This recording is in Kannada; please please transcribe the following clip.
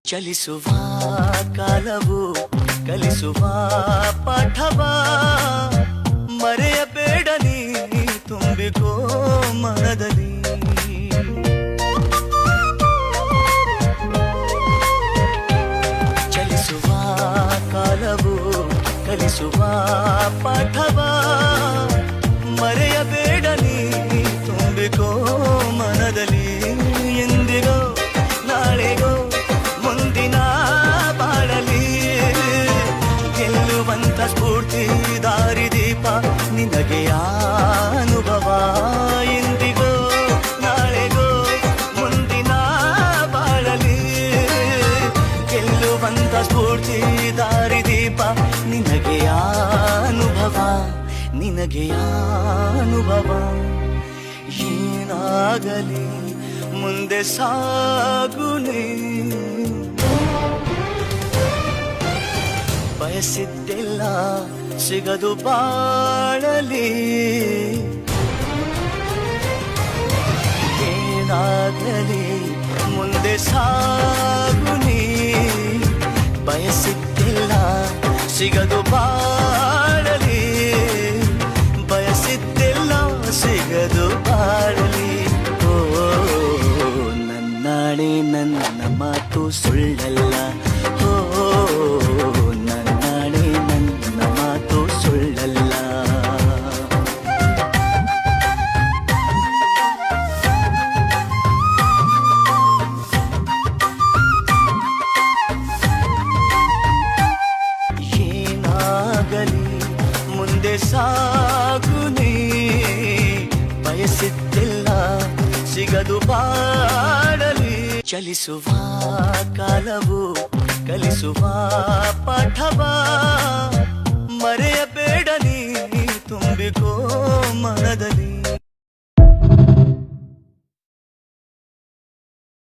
ಚಲಿಸುವ ಕಾಲವು ಕಲಿಸುವ ಪಾಠವ ಮರೆಯಬೇಡ ನೀ ತುಂಬಿಕೋ ಮನದಲ್ಲಿ. ಚಲಿಸುವ ಕಾಲವು ಕಲಿಸುವ ಪಾಠವ ಮರೆಯಬೇಡ ನೀ ತುಂಬಿಕೋ ಮನದಲ್ಲಿ. ಎಂದಿಗೋ ನಾಳೆಗೋ ಮುಂದಿನ ಬಾಳಲಿ ಗೆಲ್ಲುವಂತ ಸ್ಫೂರ್ತಿ ದಾರಿದೀಪ ನಿನಗೆ ಅನುಭವ. ಎಂದಿಗೋ ನಾಳೆಗೋ ಮುಂದಿನ ಬಾಳಲಿ ಗೆಲ್ಲುವಂತ ಸ್ಫೂರ್ತಿ ದಾರಿದೀಪ ನಿನಗೆ ಅನುಭವ, ನಿನಗೆ ಅನುಭವ. ಏನಾಗಲಿ ಮುಂದೆ ಸಾಗುನೆ ಬಯಸಿದ್ದೆಲ್ಲ ಸಿಗದು ಬಾಳಲಿ. ಏನಾಗಲಿ ಮುಂದೆ ಸಾಗುನೆ ಬಯಸಿದ್ದೆಲ್ಲ ಸಿಗದು ಬಾಳಲಿ. ಬಯಸಿದ್ದೆಲ್ಲ ಸಿಗದು ಬಾಳಲಿ. ನನ್ನಾಣೆ ನನ್ನ ಮಾತು ಸುಳ್ಳಲ್ಲ. ಓ ನನ್ನಾಣೆ ನನ್ನ ಮಾತು ಸುಳ್ಳಲ್ಲ. ಏನಾಗಲಿ ಮುಂದೆ ಸಾಗುನೆ ಬಯಸಿದ್ದೆಲ್ಲ ಸಿಗದು ಬಾಳಲಿ. ಚಲಿಸುವ ಕಾಲವು ಕಲಿಸುವ ಪಾಠವ ಮರೆಯಬೇಡ ನೀ ತುಂಬಿಕೋ ಮನದಲ್ಲಿ.